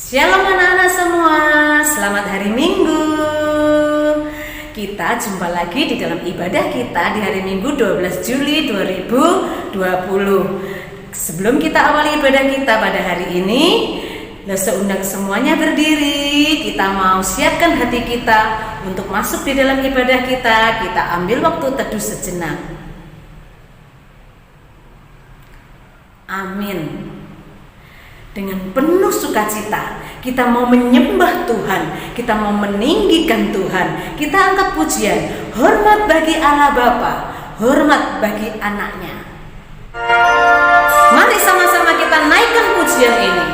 Shalom anak-anak semua, selamat hari Minggu. Kita jumpa lagi di dalam ibadah kita di hari Minggu 12 Juli 2020. Sebelum kita awali ibadah kita pada hari ini, saya undang semuanya berdiri. Kita mau siapkan hati kita untuk masuk di dalam ibadah kita. Kita ambil waktu teduh sejenak. Amin. Dengan penuh sukacita kita mau menyembah Tuhan, kita mau meninggikan Tuhan, kita angkat pujian. Hormat bagi Allah Bapa, hormat bagi anaknya. Mari sama-sama kita naikkan pujian ini.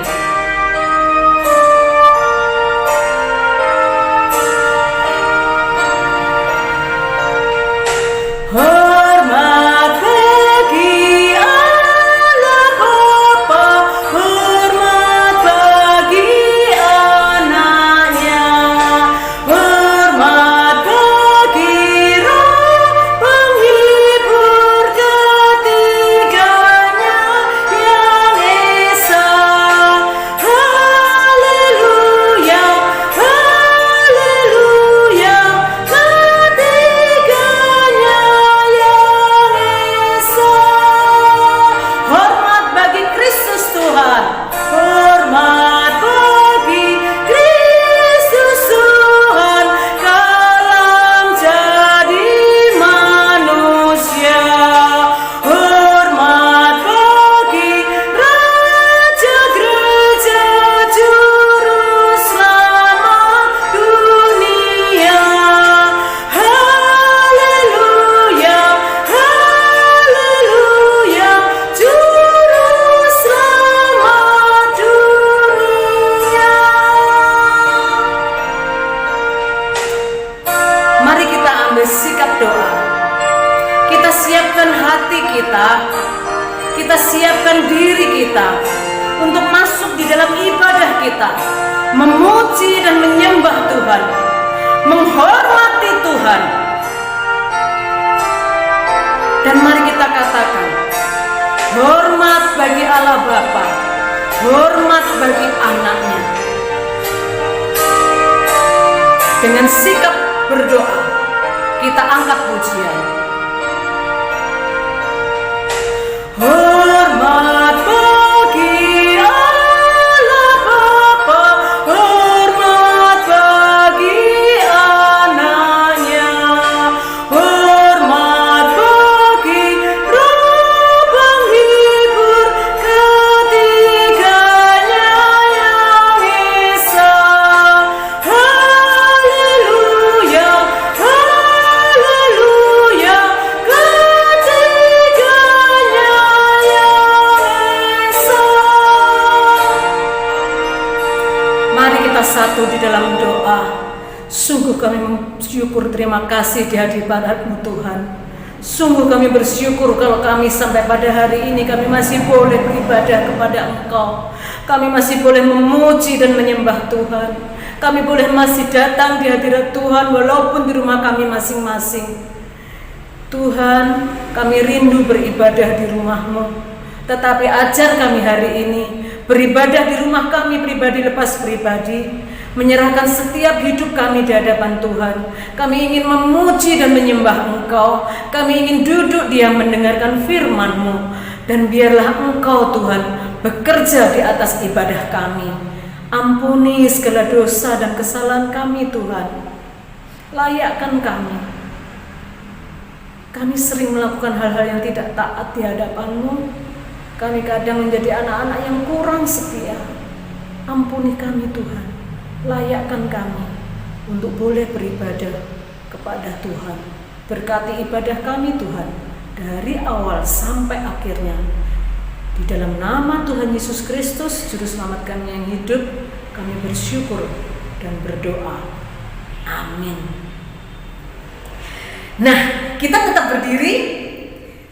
Kita siapkan diri kita untuk masuk di dalam ibadah kita, memuji dan menyembah Tuhan, menghormati Tuhan. Dan mari kita katakan, hormat bagi Allah Bapa, hormat bagi anaknya. Dengan sikap berdoa, kita angkat pujian. Hormat bagi Allah Bapa, hormat bagi anaknya, hormat bagi Roh penghibur ketiganya yang esa. Haleluya, haleluya, satu di dalam doa. Sungguh kami bersyukur, terima kasih di hadirat-Mu Tuhan. Sungguh kami bersyukur kalau kami sampai pada hari ini kami masih boleh beribadah kepada Engkau. Kami masih boleh memuji dan menyembah Tuhan. Kami boleh masih datang di hadirat Tuhan walaupun di rumah kami masing-masing. Tuhan, kami rindu beribadah di rumah-Mu. Tetapi ajar kami hari ini beribadah di rumah kami pribadi lepas pribadi, menyerahkan setiap hidup kami di hadapan Tuhan. Kami ingin memuji dan menyembah Engkau. Kami ingin duduk diam mendengarkan firman-Mu. Dan biarlah Engkau Tuhan bekerja di atas ibadah kami. Ampuni segala dosa dan kesalahan kami Tuhan. Layakkan kami. Kami sering melakukan hal-hal yang tidak taat di hadapan-Mu. Kami kadang menjadi anak-anak yang kurang setia. Ampuni kami Tuhan, layakkan kami untuk boleh beribadah kepada Tuhan. Berkati ibadah kami Tuhan, dari awal sampai akhirnya. Di dalam nama Tuhan Yesus Kristus, Juru Selamat kami yang hidup, kami bersyukur dan berdoa. Amin. Nah, kita tetap berdiri.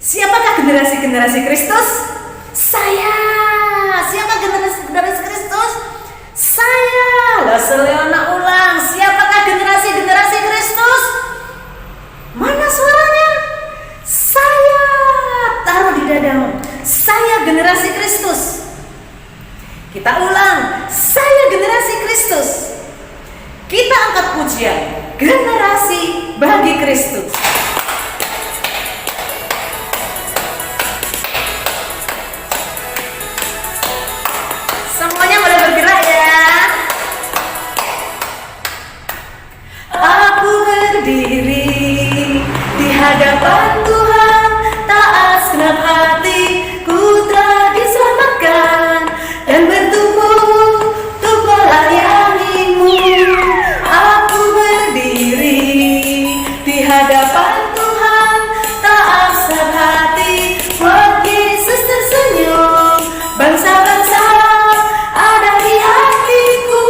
Siapakah generasi-generasi Kristus? Saya. Siapa generasi Kristus? Saya. Leona ulang. Siapakah generasi Kristus? Mana suaranya? Saya. Taruh di dadamu. Saya generasi Kristus. Kita ulang. Saya generasi Kristus. Kita angkat pujian, generasi bagi Kristus. Semuanya boleh bergerak ya. Aku berdiri di hadapan Tuhan, taat segenap hati, ku telah diselamatkan dan bertumbuh untuk melayani-Mu. Aku berdiri di hadapan Tuhan, taat segenap hati, buat Yesus tersenyum. Bangsa-bangsa ada di hatiku.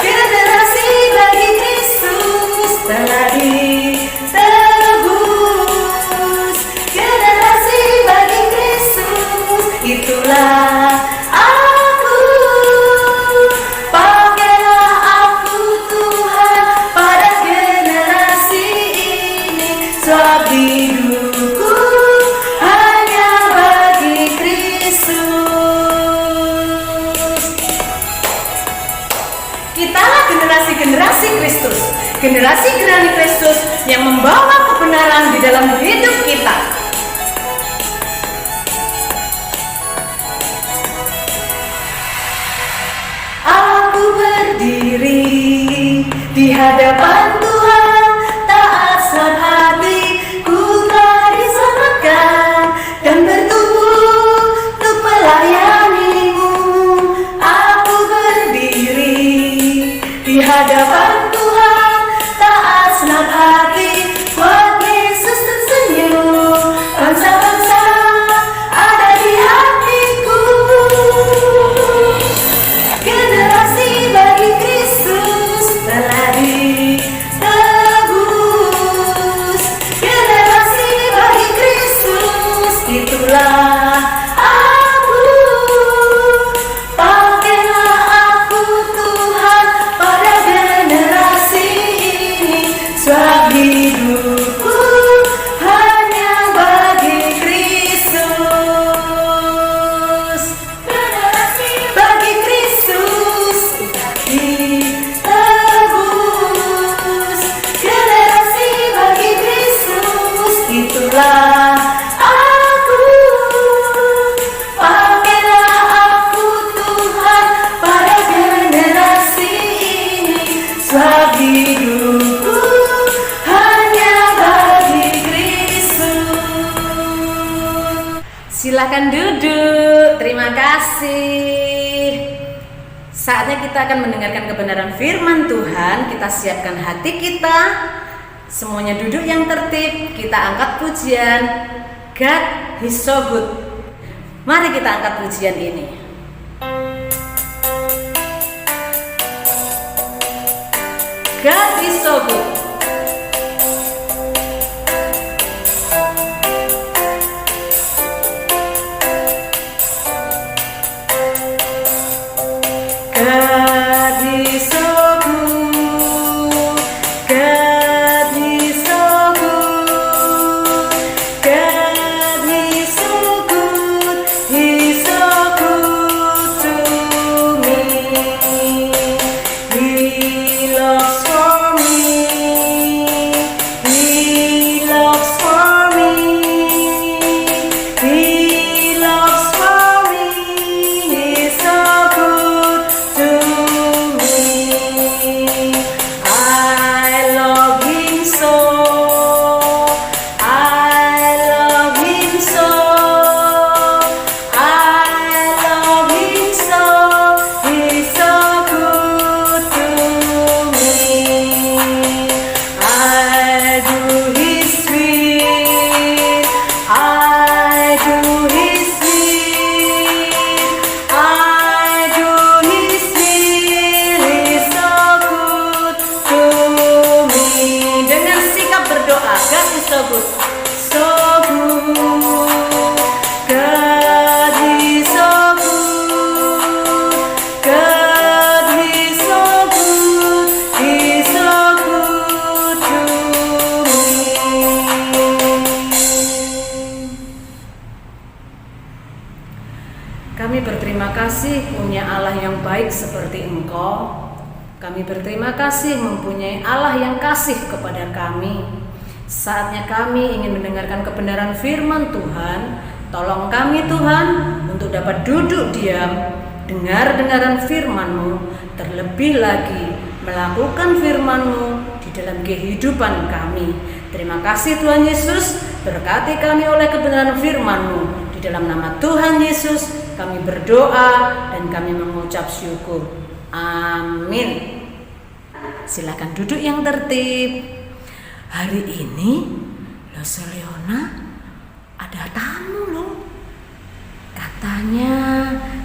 Generasi bagi Kristus telah ditebus. Generasi bagi Kristus, itulah aku. Pakailah aku Tuhan pada generasi ini, sebab hidupku hanya bagi Kristus. Kitalah generasi Kristus, generasi Kristus yang membawa kebenaran di dalam hidup kita. Aku berdiri di hadapan Tuhan, taat segenap hati, ku telah diselamatkan dan bertumbuh untuk melayani-Mu. Aku berdiri di hadapan Tuhan, taat segenap hati, buat Yesus tersenyum. Bangsa-bangsa ada di hatiku. Generasi bagi Kristus telah ditebus. Generasi bagi Kristus, itulah aku. Pakailah aku Tuhan pada generasi ini, sebab hidupku hanya bagi Kristus. Generasi bagi Kristus ditebus. Generasi bagi Kristus, itulah aku. Pakailah aku Tuhan pada generasi ini, sebab hidupku hanya bagi Kristus. Silakan duduk. Terima kasih. Saatnya kita akan mendengarkan kebenaran firman Tuhan. Kita siapkan hati kita. Semuanya duduk yang tertib. Kita angkat pujian God is so good. Mari kita angkat pujian ini. God is so good. God is so good. God is so good. God is so good. He's so good to me. He loves for me. Kami berterima kasih punya Allah yang baik seperti Engkau. Kami berterima kasih mempunyai Allah yang kasih kepada kami. Saatnya kami ingin mendengarkan kebenaran firman Tuhan. Tolong kami Tuhan untuk dapat duduk diam, dengar-dengaran firman-Mu, terlebih lagi melakukan firman-Mu di dalam kehidupan kami. Terima kasih Tuhan Yesus, berkati kami oleh kebenaran firman-Mu. Di dalam nama Tuhan Yesus kami berdoa dan kami mengucap syukur. Amin. Silakan duduk yang tertib. Hari ini Lose Leona ada tamu loh. Katanya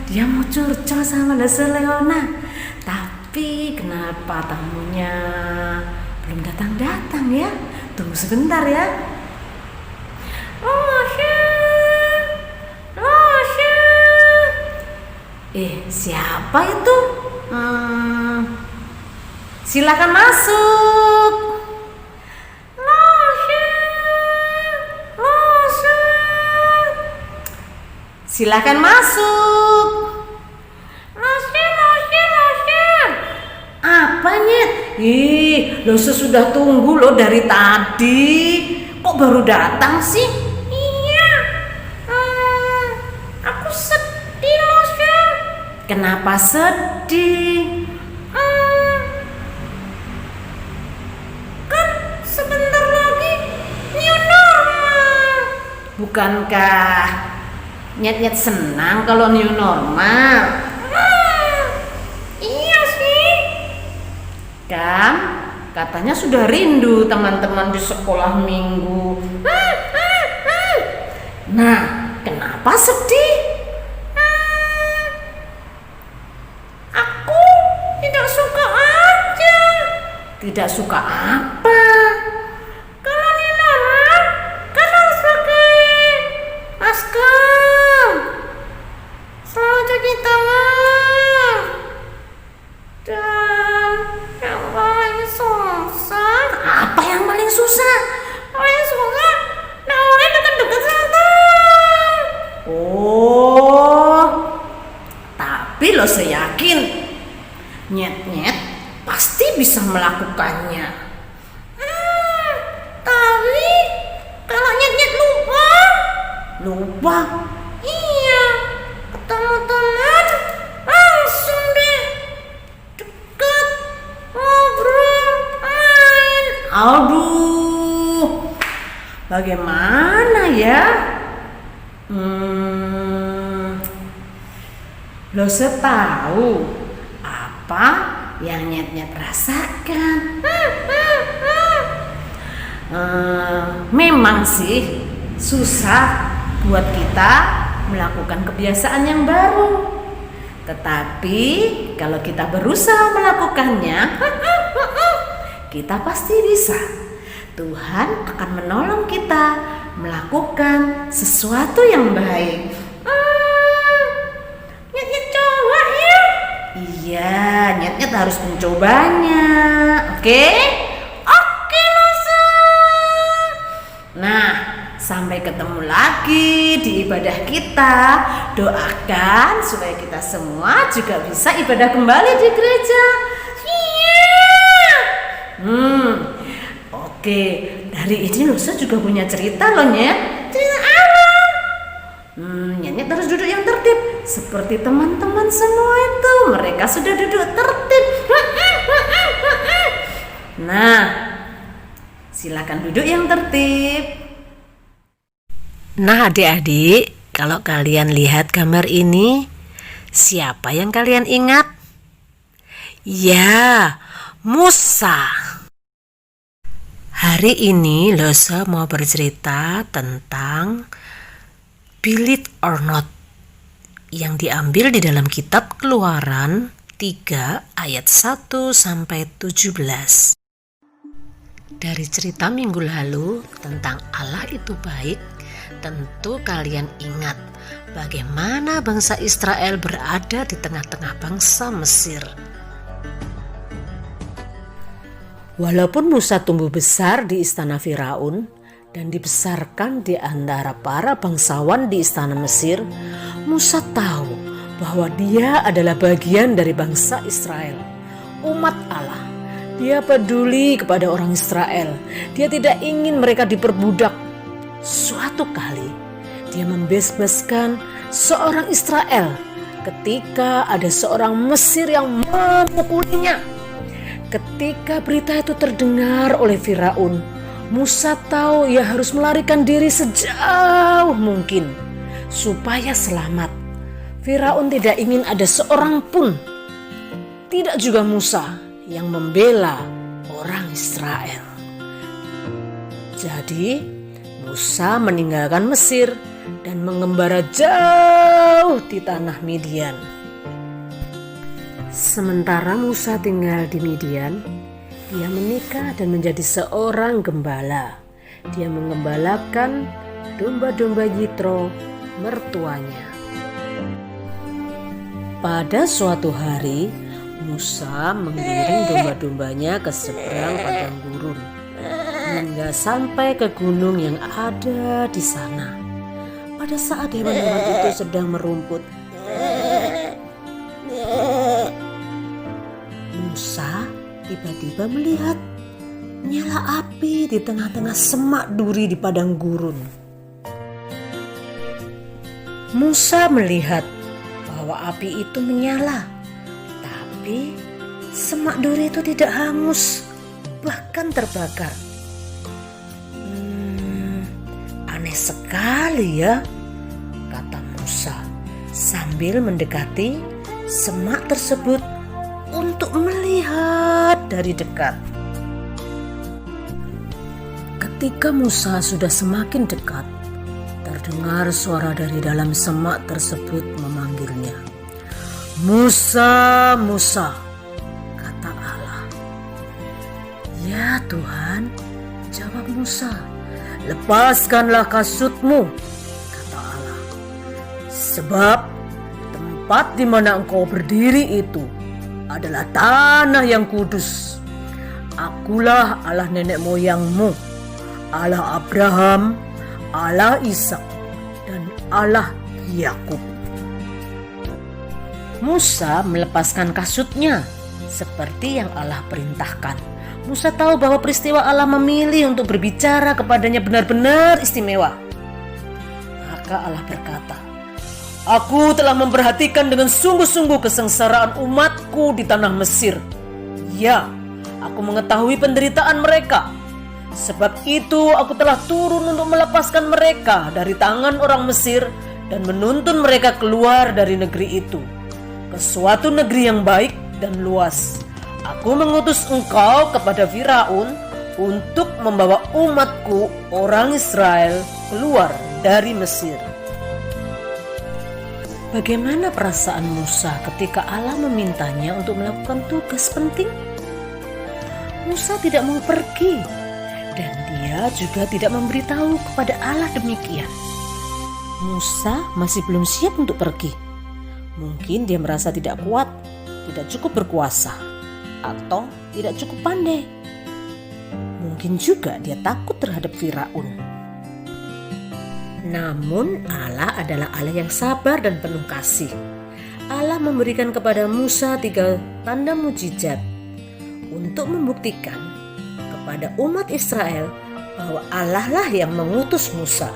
dia mau curcol sama Lose Leona. Tapi kenapa tamunya belum datang-datang ya? Tunggu sebentar ya. Siapa itu? Silakan masuk. Silakan masuk. Apanya? Lose sudah tunggu loh dari tadi. Kok baru datang sih? Iya. Aku sedih Lose. Kenapa sedih? Sebentar lagi new normal. Bukankah Nyet-nyet senang kalau new normal? Iya sih. Kan katanya sudah rindu teman-teman di sekolah minggu. Nah, kenapa sedih? Aku tidak suka aja. Tidak suka apa? Kalau new normal kan harus pakai masker, selalu cuci tangan, dan yang paling susah. Apa yang paling susah? Paling susah nggak boleh deket-deket sama teman. Oh, tapi lo seyakin Nyet-nyet pasti bisa melakukannya. Tapi kalau Nyet-nyet lupa, iya, ketemu teman langsung deh deket, ngobrol, main. Aduh, bagaimana ya? Lose tahu apa yang Nyet-nyet rasakan. Memang sih susah buat kita melakukan kebiasaan yang baru. Tetapi kalau kita berusaha melakukannya, kita pasti bisa. Tuhan akan menolong kita melakukan sesuatu yang baik. Nyet-nyet coba ya. Iya, Nyet-nyet harus mencobanya. Oke? Oke, Lose. Nah, sampai ketemu lagi di ibadah kita. Doakan supaya kita semua juga bisa ibadah kembali di gereja. Iya. Oke, dari ini Lose juga punya cerita loh, Nyet. Cerita apa? Nyet harus duduk yang tertib seperti teman-teman semua itu. Mereka sudah duduk tertib. Nah, silakan duduk yang tertib. Nah adik-adik, kalau kalian lihat gambar ini, siapa yang kalian ingat? Ya, Musa. Hari ini Lose mau bercerita tentang Believe or Not yang diambil di dalam kitab Keluaran 3 ayat 1 sampai 17. Dari cerita minggu lalu tentang Allah itu baik, tentu kalian ingat bagaimana bangsa Israel berada di tengah-tengah bangsa Mesir. Walaupun Musa tumbuh besar di istana Firaun dan dibesarkan di antara para bangsawan di istana Mesir, Musa tahu bahwa dia adalah bagian dari bangsa Israel, umat Allah. Dia peduli kepada orang Israel. Dia tidak ingin mereka diperbudak. Suatu kali dia membebaskan seorang Israel ketika ada seorang Mesir yang memukulinya. Ketika berita itu terdengar oleh Firaun, Musa tahu ia harus melarikan diri sejauh mungkin supaya selamat. Firaun tidak ingin ada seorang pun, tidak juga Musa, yang membela orang Israel. Jadi Musa meninggalkan Mesir dan mengembara jauh di tanah Midian. Sementara Musa tinggal di Midian, dia menikah dan menjadi seorang gembala. Dia menggembalakan domba-domba Yitro, mertuanya. Pada suatu hari, Musa mengiring domba-dombanya ke seberang padang gurun hingga sampai ke gunung yang ada di sana. Pada saat hewan-hewan itu sedang merumput, Musa tiba-tiba melihat nyala api di tengah-tengah semak duri di padang gurun. Musa melihat bahwa api itu menyala, tapi semak duri itu tidak hangus, bahkan terbakar. Aneh sekali ya, kata Musa sambil mendekati semak tersebut untuk melihat dari dekat. Ketika Musa sudah semakin dekat, terdengar suara dari dalam semak tersebut memanggilnya. "Musa, Musa," kata Allah. "Ya Tuhan," jawab Musa. "Lepaskanlah kasutmu," kata Allah. "Sebab tempat di mana engkau berdiri itu adalah tanah yang kudus. Akulah Allah nenek moyangmu, Allah Abraham, Allah Ishak, dan Allah Yakub." Musa melepaskan kasutnya seperti yang Allah perintahkan. Musa tahu bahwa peristiwa Allah memilih untuk berbicara kepadanya benar-benar istimewa. Maka Allah berkata, "Aku telah memperhatikan dengan sungguh-sungguh kesengsaraan umatku di tanah Mesir. Ya, aku mengetahui penderitaan mereka. Sebab itu aku telah turun untuk melepaskan mereka dari tangan orang Mesir dan menuntun mereka keluar dari negeri itu ke suatu negeri yang baik dan luas. Aku mengutus engkau kepada Firaun untuk membawa umatku orang Israel keluar dari Mesir." Bagaimana perasaan Musa ketika Allah memintanya untuk melakukan tugas penting? Musa tidak mau pergi, dan dia juga tidak memberitahu kepada Allah demikian. Musa masih belum siap untuk pergi. Mungkin dia merasa tidak kuat, tidak cukup berkuasa, atau tidak cukup pandai. Mungkin juga dia takut terhadap Firaun. Namun Allah adalah Allah yang sabar dan penuh kasih. Allah memberikan kepada Musa 3 tanda mujizat untuk membuktikan kepada umat Israel bahwa Allah lah yang mengutus Musa.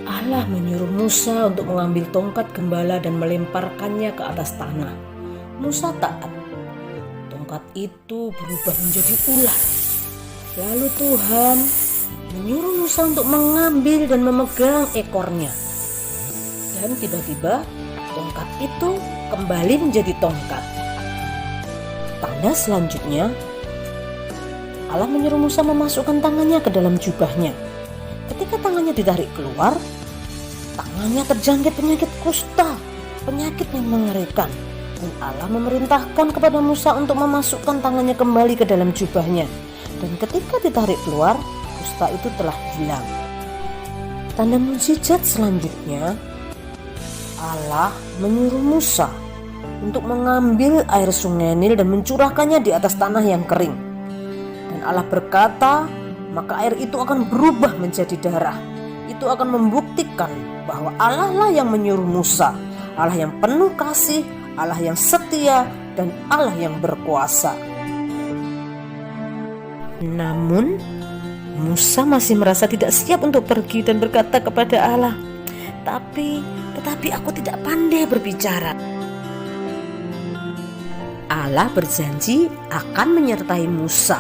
Allah menyuruh Musa untuk mengambil tongkat gembala dan melemparkannya ke atas tanah. Musa taat. Tongkat itu berubah menjadi ular. Lalu Tuhan menyuruh Musa untuk mengambil dan memegang ekornya. Dan tiba-tiba tongkat itu kembali menjadi tongkat. Tanda selanjutnya, Allah menyuruh Musa memasukkan tangannya ke dalam jubahnya. Ketika tangannya ditarik keluar, tangannya terjangkit penyakit kusta, penyakit yang mengerikan. Dan Allah memerintahkan kepada Musa untuk memasukkan tangannya kembali ke dalam jubahnya. Dan ketika ditarik keluar, kusta itu telah hilang. Tanda mukjizat selanjutnya, Allah menyuruh Musa untuk mengambil air sungai Nil dan mencurahkannya di atas tanah yang kering. Dan Allah berkata, maka air itu akan berubah menjadi darah. itu akan membuktikan bahwa Allah lah yang menyuruh Musa, Allah yang penuh kasih, Allah yang setia, dan Allah yang berkuasa. Namun Musa masih merasa tidak siap untuk pergi dan berkata kepada Allah, Tetapi aku tidak pandai berbicara. Allah berjanji akan menyertai Musa.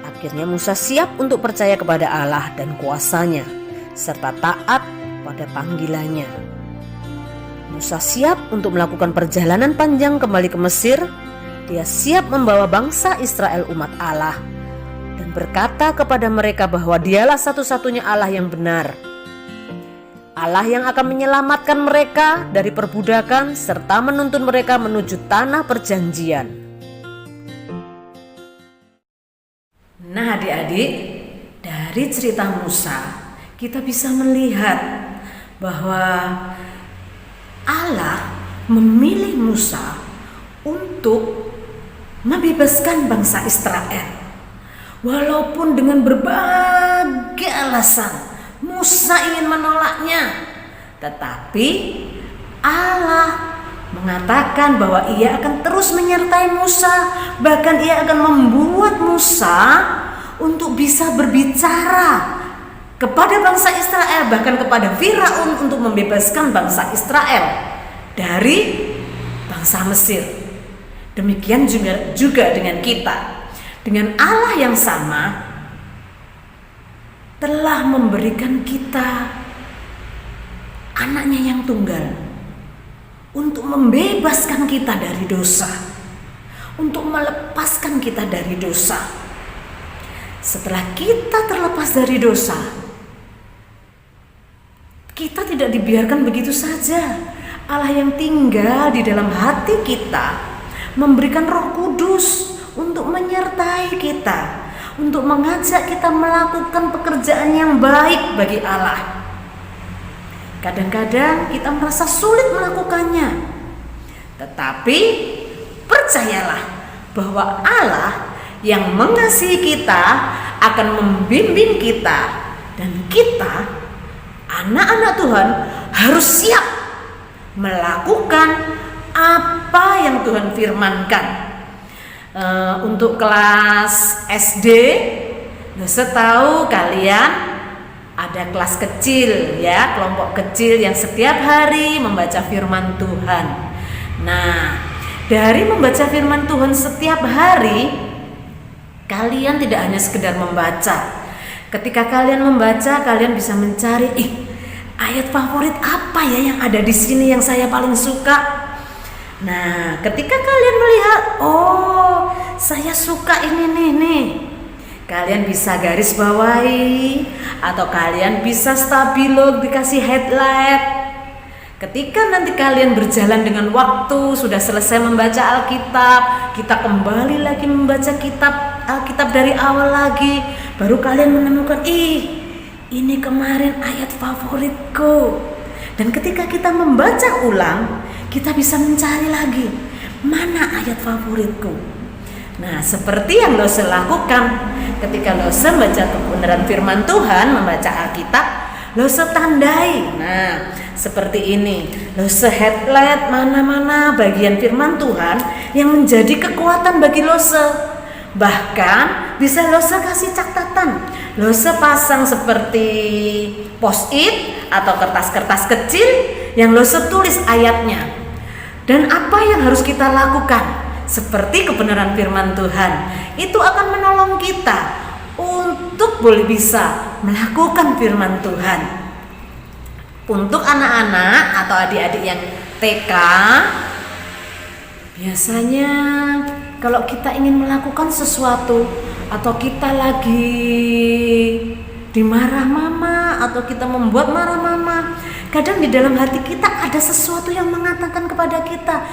Akhirnya Musa siap untuk percaya kepada Allah dan kuasanya, serta taat pada panggilannya. Musa siap untuk melakukan perjalanan panjang kembali ke Mesir. Dia siap membawa bangsa Israel umat Allah dan berkata kepada mereka bahwa dialah satu-satunya Allah yang benar. Allah yang akan menyelamatkan mereka dari perbudakan serta menuntun mereka menuju tanah perjanjian. Nah adik-adik, dari cerita Musa kita bisa melihat bahwa Allah memilih Musa untuk membebaskan bangsa Israel. Walaupun dengan berbagai alasan Musa ingin menolaknya, tetapi Allah mengatakan bahwa ia akan terus menyertai Musa. Bahkan ia akan membuat Musa untuk bisa berbicara kepada bangsa Israel, bahkan kepada Firaun, untuk membebaskan bangsa Israel dari bangsa Mesir. Demikian juga dengan kita. Dengan Allah yang sama telah memberikan kita anaknya yang tunggal untuk membebaskan kita dari dosa, untuk melepaskan kita dari dosa. Setelah kita terlepas dari dosa, kita tidak dibiarkan begitu saja. Allah yang tinggal di dalam hati kita memberikan Roh Kudus untuk menyertai kita, untuk mengajak kita melakukan pekerjaan yang baik bagi Allah. Kadang-kadang kita merasa sulit melakukannya, tetapi percayalah bahwa Allah yang mengasihi kita akan membimbing kita, dan kita, anak-anak Tuhan, harus siap melakukan apa yang Tuhan firmankan. Untuk kelas SD, setahu kalian ada kelas kecil ya, kelompok kecil yang setiap hari membaca firman Tuhan. Nah, dari membaca firman Tuhan setiap hari, kalian tidak hanya sekedar membaca. Ketika kalian membaca, kalian bisa mencari ayat favorit apa ya yang ada di sini yang saya paling suka. Nah, ketika kalian melihat, saya suka ini nih, kalian bisa garis bawahi, atau kalian bisa stabilo dikasih headlight. Ketika nanti kalian berjalan dengan waktu, sudah selesai membaca Alkitab, kita kembali lagi membaca Alkitab dari awal lagi, baru kalian menemukan, ini kemarin ayat favoritku. Dan ketika kita membaca ulang, kita bisa mencari lagi, mana ayat favoritku. Nah, seperti yang Lose lakukan ketika Lose membaca kebenaran firman Tuhan, membaca Alkitab, Lose tandai. Nah, seperti ini, Lose headlight mana-mana bagian firman Tuhan yang menjadi kekuatan bagi Lose. Bahkan bisa Lose kasih catatan, Lose pasang seperti post-it atau kertas-kertas kecil yang Lose tulis ayatnya. Dan apa yang harus kita lakukan seperti kebenaran firman Tuhan, itu akan menolong kita untuk boleh bisa melakukan firman Tuhan. Untuk anak-anak atau adik-adik yang TK, biasanya kalau kita ingin melakukan sesuatu, atau kita lagi dimarah mama, atau kita membuat marah mama, kadang di dalam hati kita ada sesuatu yang mengatakan kepada kita,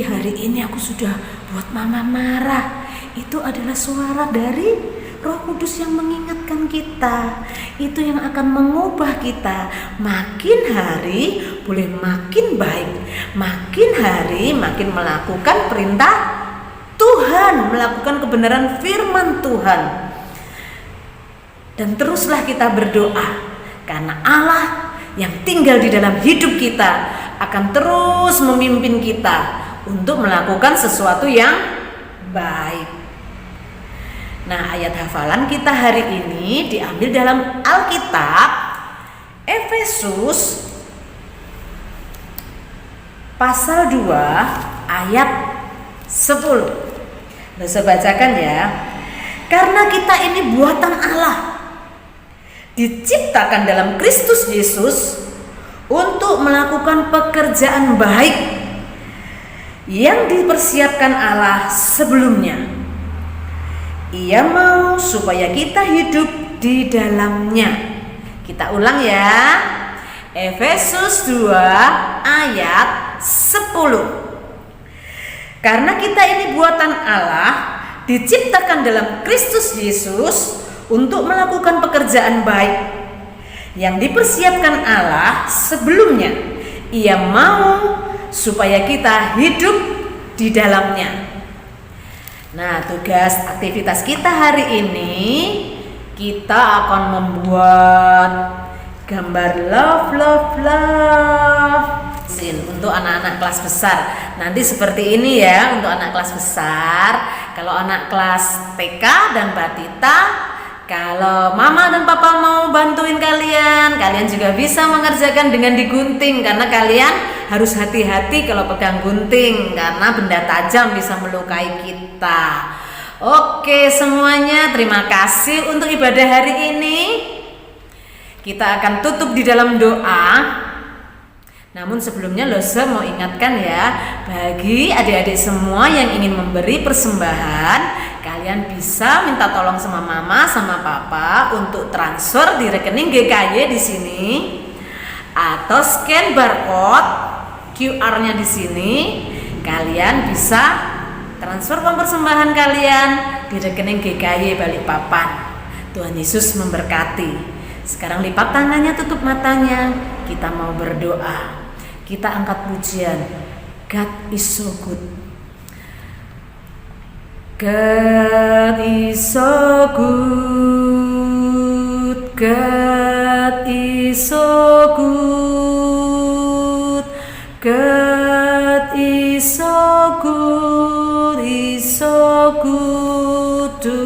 hari ini aku sudah buat mama marah. Itu adalah suara dari Roh Kudus yang mengingatkan kita. Itu yang akan mengubah kita. Makin hari boleh makin baik, makin hari makin melakukan perintah Tuhan, melakukan kebenaran firman Tuhan. Dan teruslah kita berdoa. Karena Allah yang tinggal di dalam hidup kita akan terus memimpin kita untuk melakukan sesuatu yang baik. Nah, ayat hafalan kita hari ini diambil dalam Alkitab Efesus pasal 2 ayat 10. Saya bacakan ya. Karena kita ini buatan Allah, diciptakan dalam Kristus Yesus untuk melakukan pekerjaan baik yang dipersiapkan Allah sebelumnya. Ia mau supaya kita hidup di dalamnya. Kita ulang ya. Efesus 2 ayat 10. Karena kita ini buatan Allah, diciptakan dalam Kristus Yesus untuk melakukan pekerjaan baik yang dipersiapkan Allah sebelumnya. Ia mau supaya kita hidup di dalamnya. Nah, tugas aktivitas kita hari ini, kita akan membuat gambar love untuk anak-anak kelas besar. Nanti seperti ini ya untuk anak kelas besar. Kalau anak kelas TK dan Batita, kalau mama dan papa mau bantuin kalian juga bisa mengerjakan dengan digunting, karena kalian harus hati-hati kalau pegang gunting karena benda tajam bisa melukai kita. Oke semuanya, terima kasih untuk ibadah hari ini. Kita akan tutup di dalam doa. Namun sebelumnya Lose mau ingatkan ya, bagi adik-adik semua yang ingin memberi persembahan, kalian bisa minta tolong sama mama sama papa untuk transfer di rekening GKY di sini, atau scan barcode QR-nya di sini. Kalian bisa transfer uang persembahan kalian di rekening GKY Balikpapan. Tuhan Yesus memberkati. Sekarang lipat tangannya, tutup matanya. Kita mau berdoa. Kita angkat pujian. God is so good. God is so good. God is so good. God is so good. Is so good to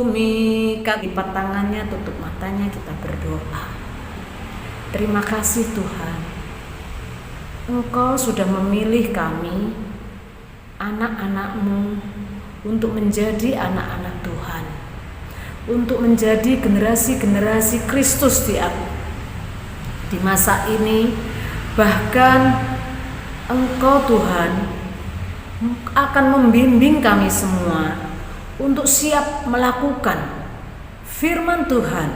me. Lipat tangannya, tutup matanya, kita berdoa. Terima kasih Tuhan, Engkau sudah memilih kami, anak-anak-Mu, untuk menjadi anak-anak Tuhan, untuk menjadi generasi-generasi Kristus di masa ini. Bahkan Engkau Tuhan akan membimbing kami semua untuk siap melakukan firman Tuhan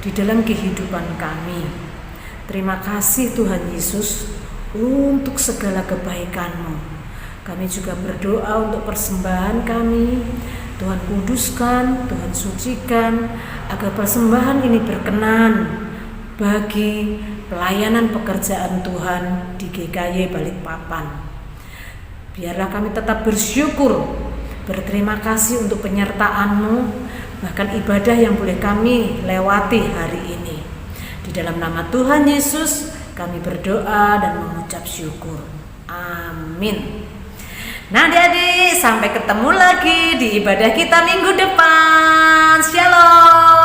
di dalam kehidupan kami. Terima kasih Tuhan Yesus untuk segala kebaikan-Mu. Kami juga berdoa untuk persembahan kami. Tuhan kuduskan, Tuhan sucikan, agar persembahan ini berkenan bagi pelayanan pekerjaan Tuhan di GKY Balikpapan. Biarlah kami tetap bersyukur, berterima kasih untuk penyertaan-Mu, bahkan ibadah yang boleh kami lewati hari ini. Di dalam nama Tuhan Yesus kami berdoa dan mengucap syukur. Amin. Nah adik-adik, sampai ketemu lagi di ibadah kita minggu depan. Shalom.